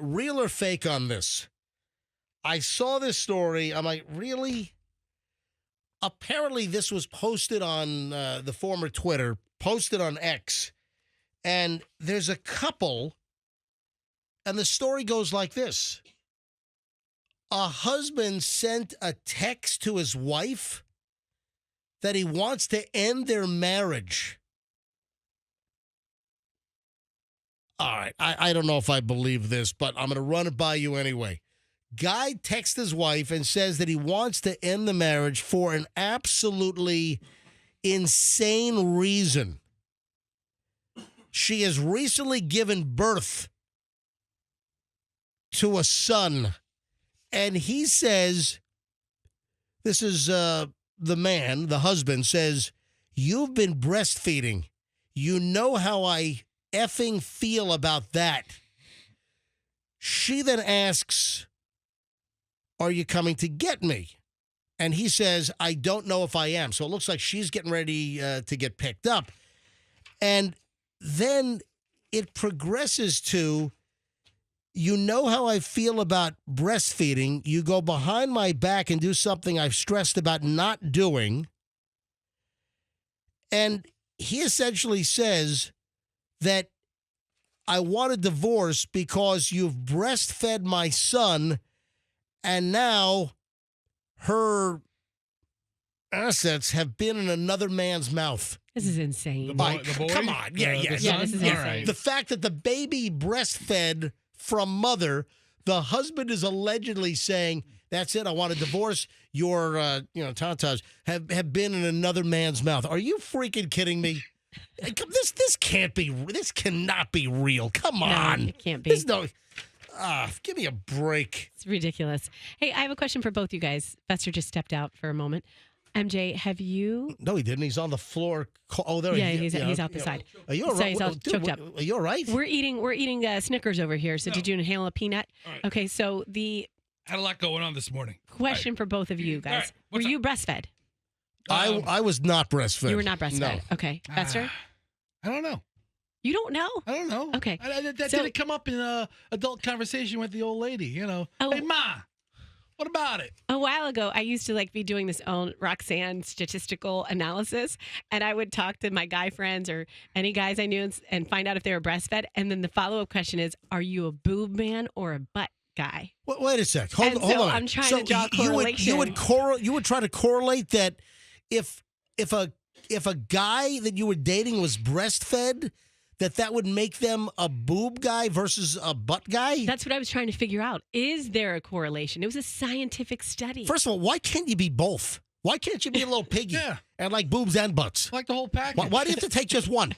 real or fake on this. I saw this story. I'm like, really? Apparently, this was posted on the former Twitter, posted on X, and there's a couple, and the story goes like this. A husband sent a text to his wife that he wants to end their marriage. All right, I don't know if I believe this, but I'm going to run it by you anyway. Guy texts his wife and says that he wants to end the marriage for an absolutely insane reason. She has recently given birth to a son, and he says, this is the man, the husband, says, "You've been breastfeeding. You know how I effing feel about that." She then asks, "Are you coming to get me?" And he says, "I don't know if I am." So it looks like she's getting ready to get picked up. And then it progresses to, "You know how I feel about breastfeeding. You go behind my back and do something I've stressed about not doing." And he essentially says that, "I want a divorce because you've breastfed my son, and now her assets have been in another man's mouth." This is insane. The boy? Come on. Yeah. this is insane. Right. The fact that the baby breastfed from mother, the husband is allegedly saying, "That's it, I want a divorce. Your tatas have been in another man's mouth." Are you freaking kidding me? This cannot be real. Come on. No, it can't be. There's no. Give me a break. It's ridiculous. Hey, I have a question for both you guys. Fester just stepped out for a moment. MJ, have you? No, he didn't. He's on the floor. Oh, there. Yeah, he's out the side. Are you all right? He's all choked up. Are you all right? We're eating Snickers over here. So did you inhale a peanut? All right. Okay, so the Had a lot going on this morning. question for both of you guys: Were you breastfed? I was not breastfed. You were not breastfed. No. Okay, Fester, I don't know. you don't know. I don't know. Okay. That So- didn't come up in adult conversation with the old lady. Oh. Hey, Ma, what about it? A while ago, I used to be doing this own Roxanne statistical analysis, and I would talk to my guy friends or any guys I knew and find out if they were breastfed. And then the follow-up question is, are you a boob man or a butt guy? Wait a sec. Hold And on. so I'm trying to draw a correlation. You would try to correlate that if a guy that you were dating was breastfed, that would make them a boob guy versus a butt guy? That's what I was trying to figure out. Is there a correlation? It was a scientific study. First of all, why can't you be both? Why can't you be a little piggy Yeah. and like boobs and butts? I like the whole package. Why do you have to take just one?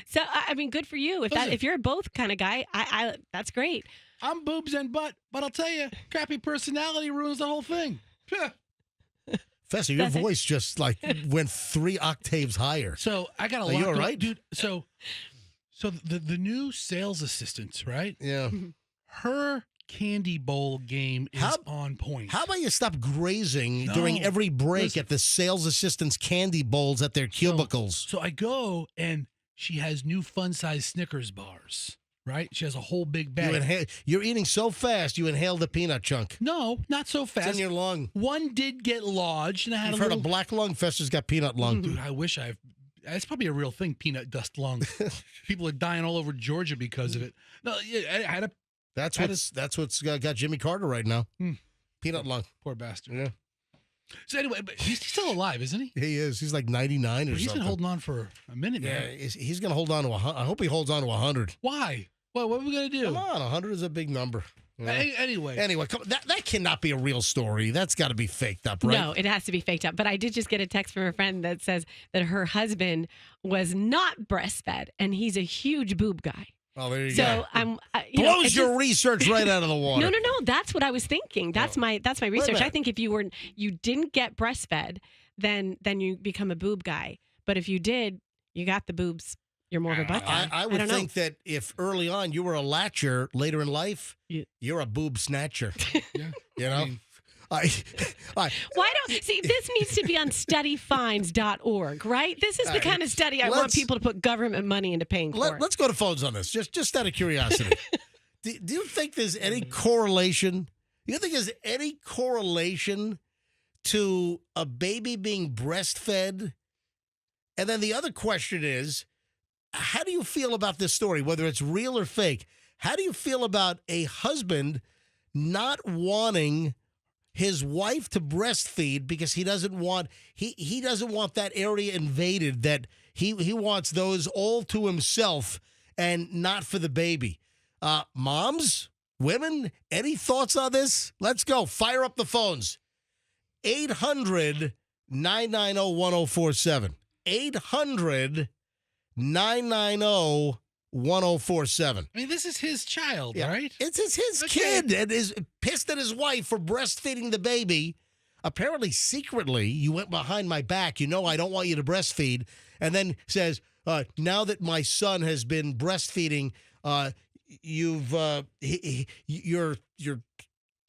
So, I mean, good for you. If you're a both kind of guy, I that's great. I'm boobs and butt, but I'll tell you, crappy personality ruins the whole thing. Yeah. Fester, your That's it. voice just went 3 octaves higher. So I got a Are lot. you all right? Dude? So the new sales assistant, right? Yeah. Her candy bowl game is How- on point. How about you stop grazing during No. every break Listen. at the sales assistants' candy bowls at their cubicles? So I go and she has new fun-sized Snickers bars, right? She has a whole big bag. You're eating so fast, you inhaled the peanut chunk. No, not so It's fast. in your lung. One did get lodged, and I had You've a heard little. of black lung? Fester's got peanut lung. Dude, I wish I've. It's probably a real thing, peanut dust lung. People are dying all over Georgia because of it. No, yeah, I had a That's That what's got Jimmy Carter right now. Hmm. Peanut lung. poor bastard. Yeah, So anyway, but he's still alive, isn't he? he is. He's like 99 or He's something. been holding on for a minute now. Yeah, he's going to hold on to 100. I hope he holds on to 100. Why? Well, what are we gonna do? Come on, 100 is a big number. You know? Anyway, Anyway, that cannot be a real story. That's got to be faked up, right? No, it has to be faked up. But I did just get a text from a friend that says that her husband was not breastfed, and he's a huge boob guy. Oh, there you So go. I'm Blows your research right out of the water. No. That's what I was thinking. That's my research. minute. I think if you didn't get breastfed, then you become a boob guy. But if you did, you got the boobs. You're more of a butt guy. I would don't know. think that if early on you were a latcher, later in life, Yeah. you're a boob snatcher. yeah. You know? I mean, I, Why don't see this needs to be on studyfinds.org, right? This is the kind of study I want let's- people to put government money into paying for. let's go to phones on this, just out of curiosity. Do you think there's any correlation? Do you think there's any correlation to a baby being breastfed? And then the other question is, how do you feel about this story, whether it's real or fake? How do you feel about a husband not wanting his wife to breastfeed because he doesn't want that area invaded, that he wants those all to himself and not for the baby? Moms, women, any thoughts on this? Let's go. Fire up the phones. 800-990-1047. 800-990-1047. I mean, this is his child, Yeah. right? It's his Okay. kid and is pissed at his wife for breastfeeding the baby. Apparently, secretly, you went behind my back. You know I don't want you to breastfeed. And then says, now that my son has been breastfeeding, your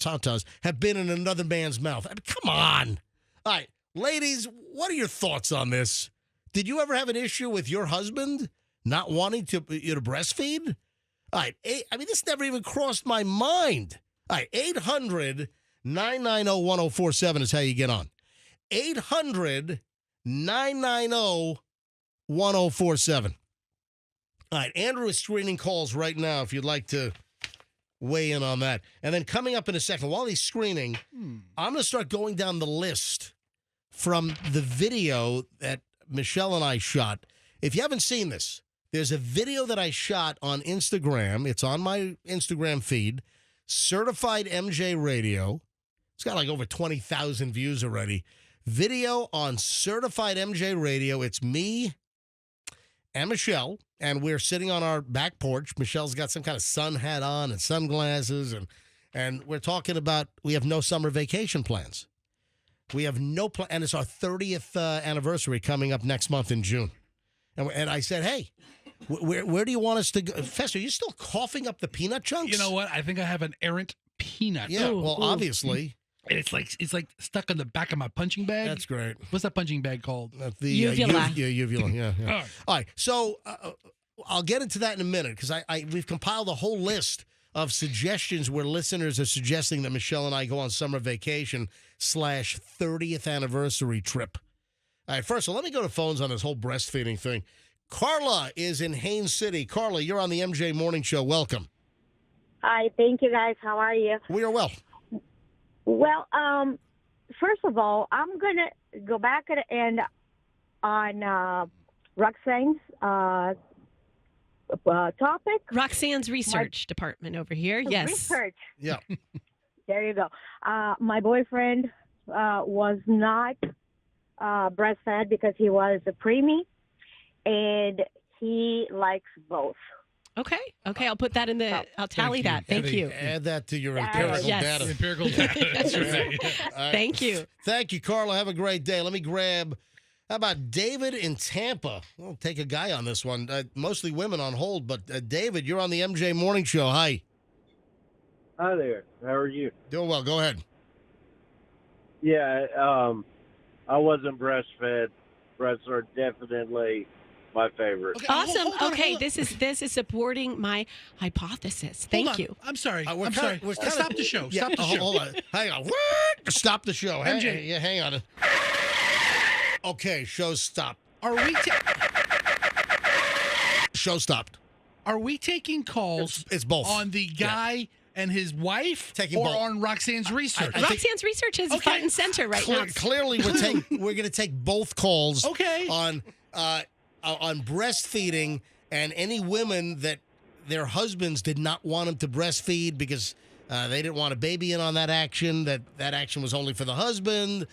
tatas have been in another man's mouth. I mean, come on. All right, ladies, what are your thoughts on this? Did you ever have an issue with your husband not wanting you to breastfeed? All right, this never even crossed my mind. All right, 800-990-1047 is how you get on. 800-990-1047. All right, Andrew is screening calls right now if you'd like to weigh in on that. And then coming up in a second, while he's screening, I'm going to start going down the list from the video that Michelle and I shot. If you haven't seen this, there's a video that I shot on Instagram. It's on my Instagram feed, Certified MJ Radio. It's got like over 20,000 views already. Video on Certified MJ Radio. It's me and Michelle, and we're sitting on our back porch. Michelle's got some kind of sun hat on and sunglasses, and we're talking about we have no summer vacation plans. We have no plan, and it's our 30th anniversary coming up next month in June. And I said, hey, where do you want us to go? Fester, are you still coughing up the peanut chunks? You know what? I think I have an errant peanut. Yeah, well, obviously. And it's like stuck on the back of my punching bag. That's great. What's that punching bag called? Uvula. Uvula, yeah. Oh. All right, so I'll get into that in a minute because we've compiled a whole list of suggestions where listeners are suggesting that Michelle and I go on summer vacation / 30th anniversary trip. All right, first, so let me go to phones on this whole breastfeeding thing. Carla is in Haines City. Carla, you're on the MJ Morning Show. Welcome. Hi, thank you guys. How are you? We are well. Well, first of all, I'm going to go back at the end on Roxanne's topic. Roxanne's research department over here. Yes. Research. Yeah. There you go. My boyfriend was not breastfed because he was a preemie, and he likes both. Okay. I'll put that in the. I'll tally you. that. Thank you. Add that to your Yeah, empirical yes. data. Empirical data. That's right. All right. Thank you. Thank you, Carla. Have a great day. Let me grab, how about David in Tampa? We'll take a guy on this one. Mostly women on hold, but David, you're on the MJ Morning Show. Hi. Hi there. How are you? Doing well. Go ahead. Yeah, I wasn't breastfed. Breasts are definitely my favorite. Okay, Awesome. hold on, Okay, hold on. this is supporting my hypothesis. Thank Hold on. you. I'm sorry. We're I'm kinda- sorry. we're kinda- Stop the show. Yeah, Stop the show. hold on. Hang on. What? Stop the show. MJ. Hang on. Okay, show stopped. Are we Show stopped. are we taking calls It's both. on the guy and his wife, Taking or both. on Roxanne's research? I think- Roxanne's research is Okay. front and center right now. Clearly, we're going to take both calls. Okay. On breastfeeding and any women that their husbands did not want them to breastfeed because they didn't want a baby in on that action. That action was only for the husband.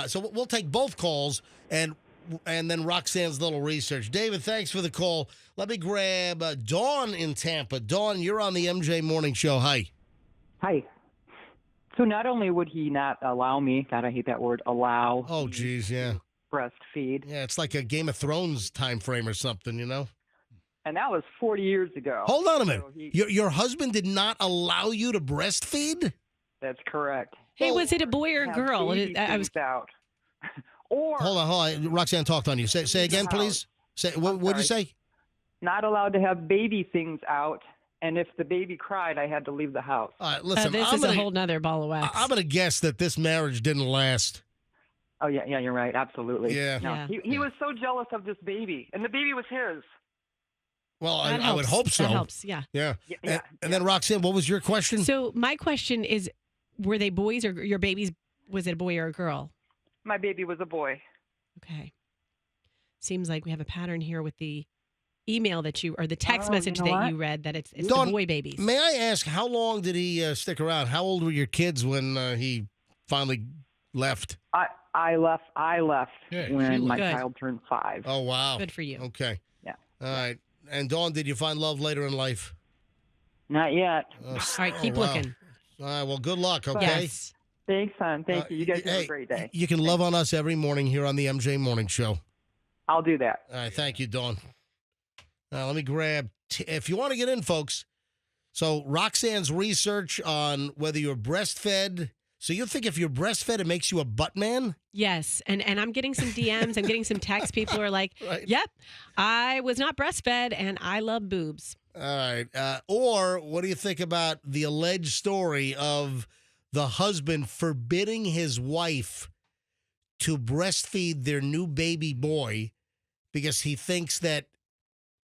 So we'll take both calls and then Roxanne's little research. David, thanks for the call. Let me grab Dawn in Tampa. Dawn, you're on the MJ Morning Show. Hi. Hi. So not only would he not allow me, God, I hate that word, allow Oh, me geez, yeah. to breastfeed, Yeah, it's like a Game of Thrones time frame or something, you know? and that was 40 years ago. Hold on a minute. So he- Your husband did not allow you to breastfeed? That's correct. Hey, was it a boy or a Have girl? baby I was. things out. Or Hold on. Roxanne talked on you. Say again, please. What did you say? not allowed to have baby things out And if the baby cried, I had to leave the house. All right, listen, This is a whole nother ball of wax. I'm going to guess that this marriage didn't last. Oh, yeah, you're right. Absolutely. Yeah. No, Yeah. he was so jealous of this baby, and the baby was his. Well, That I would helps. hope so. That helps, yeah. Yeah. Yeah, And then, Roxanne, what was your question? So my question is, were they boys or your babies? Was it a boy or a girl? My baby was a boy. Okay. Seems like we have a pattern here with the email that you or the text Oh, message you know that what? you read that it's Dawn, the boy babies. May I ask, how long did he stick around? How old were your kids when he finally left? I left Yeah, she when my Good. child turned 5. Oh, wow. Good for you. Okay. Yeah. All right. And Dawn, did you find love later in life? Not yet. All right, keep wow. looking. All right. Well, good luck, okay? Yes. Thanks, son. Thank you. You guys have hey, a great day. You can love on us every morning here on the MJ Morning Show. I'll do that. All right. Thank you, Dawn. Now, let me grab, if you want to get in, folks. So, Roxanne's research on whether you're breastfed. So, you think if you're breastfed, it makes you a butt man? Yes. And I'm getting some DMs. I'm getting some texts. People are like, Right. yep, I was not breastfed and I love boobs. All right. Or what do you think about the alleged story of the husband forbidding his wife to breastfeed their new baby boy because he thinks that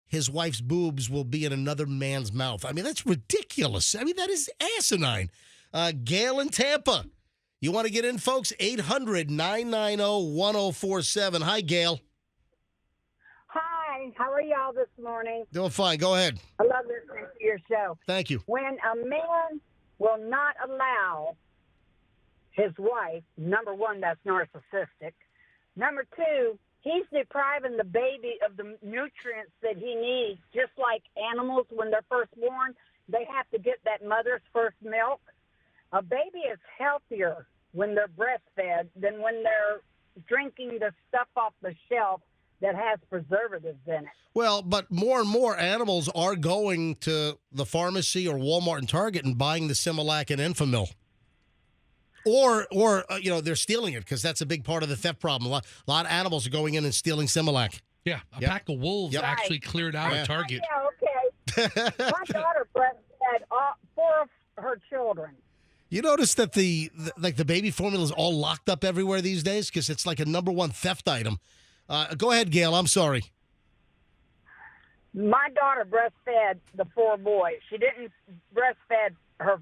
his wife's boobs will be in another man's mouth? I mean, that's ridiculous. I mean, that is asinine. Gail in Tampa. You want to get in, folks? 800-990-1047. Hi, Gail. Hi, how are y'all this morning? Doing fine. Go ahead. I love listening to your show. Thank you. When a man will not allow his wife, number one, that's narcissistic. Number two, he's depriving the baby of the nutrients that he needs, just like animals when they're first born. They have to get that mother's first milk. A baby is healthier when they're breastfed than when they're drinking the stuff off the shelf that has preservatives in it. Well, but more and more animals are going to the pharmacy or Walmart and Target and buying the Similac and Enfamil. Or they're stealing it because that's a big part of the theft problem. A lot of animals are going in and stealing Similac. Yeah, a Yep. pack of wolves Yep. actually cleared out Yeah. of Target. Yeah, okay. My daughter breastfed all 4 of her children. You notice that the baby formula is all locked up everywhere these days because it's like a number one theft item. Go ahead, Gail. I'm sorry. My daughter breastfed the 4 boys. She didn't breastfed her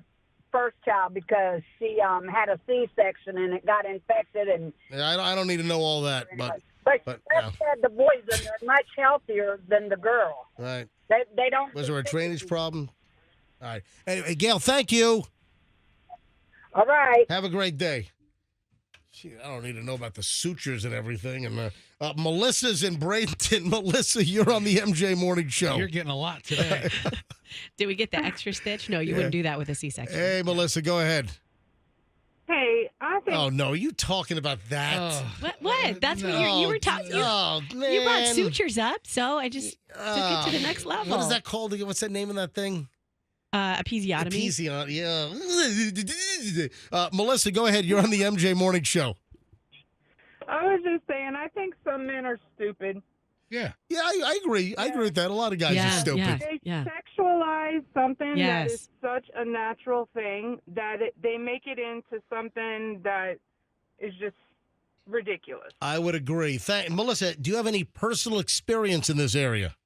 first child because she had a C-section and it got infected. And I don't need to know all that, but she yeah. breastfed the boys, and they're much healthier than the girl. right. They don't. Was there a drainage problem? All right. Anyway, Gail, thank you. All right. Have a great day. Gee, I don't need to know about the sutures and everything. And Melissa's in Bradenton. Melissa, you're on the MJ Morning Show. You're getting a lot today. Did we get the extra stitch? No, you wouldn't do that with a C-section. Hey, Melissa, go ahead. Hey, I think Oh, no, you talking about that? Oh, What? That's what you were talking. Oh, man. You brought sutures up, so I just took it to the next level. What is that called again? What's that name of that thing? Episiotomy. Yeah. Melissa, go ahead. You're on the MJ Morning Show. I was just saying, I think some men are stupid. yeah. Yeah, I agree. I agree with that. A lot of guys are stupid. Yeah, They yeah. sexualize something that Yes. is such a natural thing that they make it into something that is just ridiculous. I would agree. Melissa, do you have any personal experience in this area?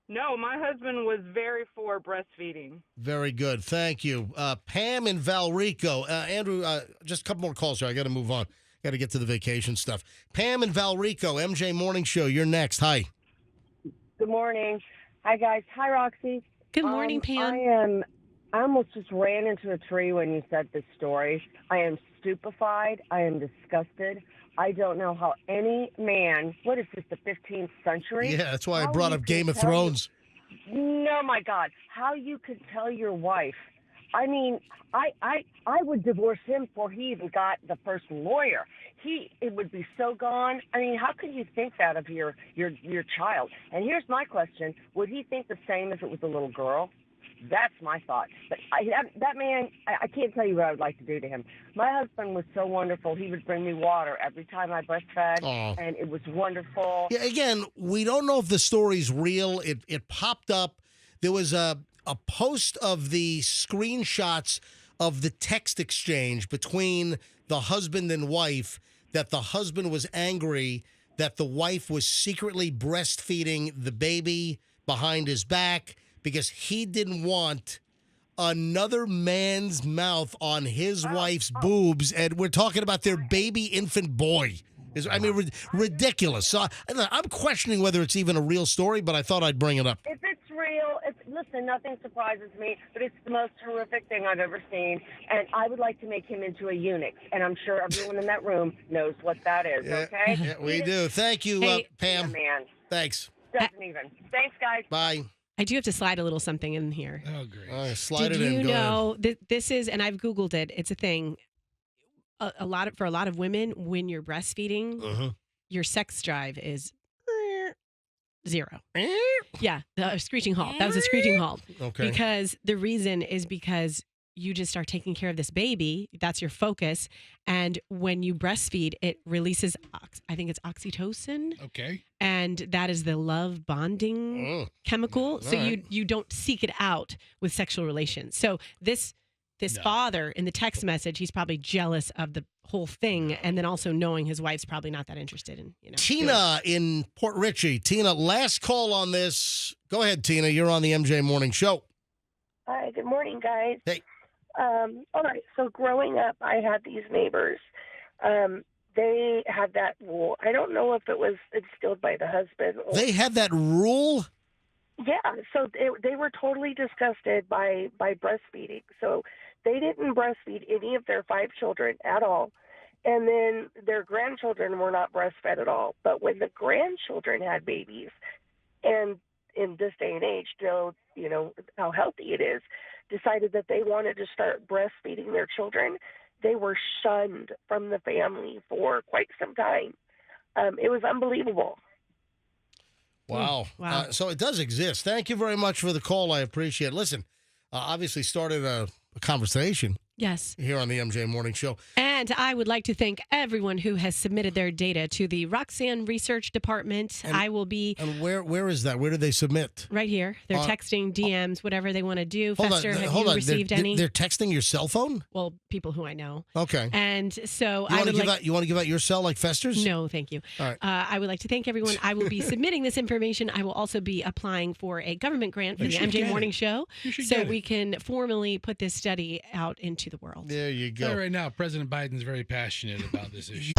No, my husband was very for breastfeeding. Very good. Thank you. Pam in Valrico. Andrew, just a couple more calls here. I got to move on. Got to get to the vacation stuff. Pam in Valrico, MJ Morning Show. You're next. Hi. Good morning. Hi, guys. Hi, Roxy. Good morning, Pam. I almost just ran into a tree when you said this story. I am stupefied. I am disgusted. I don't know how any man, what is this, the 15th century? Yeah, that's why I How brought you up can Game of tell Thrones. No, my God. How you could tell your wife. I mean, I would divorce him before he even got the first lawyer. It would be so gone. I mean, how could you think that of your child? And here's my question. Would he think the same if it was a little girl? That's my thought. But that man, I can't tell you what I would like to do to him. My husband was so wonderful. He would bring me water every time I breastfed, Aw. and it was wonderful. Yeah, again, we don't know if the story's real. It popped up. There was a post of the screenshots of the text exchange between the husband and wife, that the husband was angry that the wife was secretly breastfeeding the baby behind his back because he didn't want another man's mouth on his wife's boobs. And we're talking about their baby infant boy. Ridiculous. So I'm questioning whether it's even a real story, but I thought I'd bring it up. If it's real, listen, nothing surprises me, but it's the most horrific thing I've ever seen. And I would like to make him into a eunuch. And I'm sure everyone in that room knows what that is, okay? Yeah, we do. Thank you, Pam. Man. Thanks. Doesn't even. Thanks, guys. Bye. I do have to slide a little something in here. Oh, great. Slide Did it in. you Go ahead. know this is, and I've Googled it, it's a thing. For a lot of women, when you're breastfeeding, your sex drive is 0. Yeah, the screeching halt. That was a screeching halt. Okay. Because the reason is because you just start taking care of this baby. That's your focus. And when you breastfeed, it releases, I think it's oxytocin. Okay. And that is the love bonding chemical. So you don't seek it out with sexual relations. So this father in the text message, he's probably jealous of the whole thing, and then also knowing his wife's probably not that interested in, Tina in Port Richey. Tina, last call on this. Go ahead, Tina. You're on the MJ Morning Show. Hi, good morning, guys. Hey. All right, so growing up, I had these neighbors. They had that rule. I don't know if it was instilled by the husband. They had that rule? Yeah, so they were totally disgusted by breastfeeding. So they didn't breastfeed any of their 5 children at all. And then their grandchildren were not breastfed at all. But when the grandchildren had babies, and in this day and age, you know how healthy it is, decided that they wanted to start breastfeeding their children, they were shunned from the family for quite some time. It was unbelievable. Wow. So it does exist. Thank you very much for the call. I appreciate it. Listen, obviously started a conversation. Yes. Here on the MJ Morning Show. And I would like to thank everyone who has submitted their data to the Roxanne Research Department. I will be... And where is that? Where did they submit? Right here. They're texting, DMs, whatever they want to do. Hold Fester, on, have hold you on. received any? They're texting your cell phone? Well, people who I know. Okay. And so you I would you want to give out your cell like Fester's? No, thank you. All right. I would like to thank everyone. I will be submitting this information. I will also be applying for a government grant for the MJ Morning Show, so we can formally put this study out into the world. There you go. Right now, President Biden's very passionate about this issue.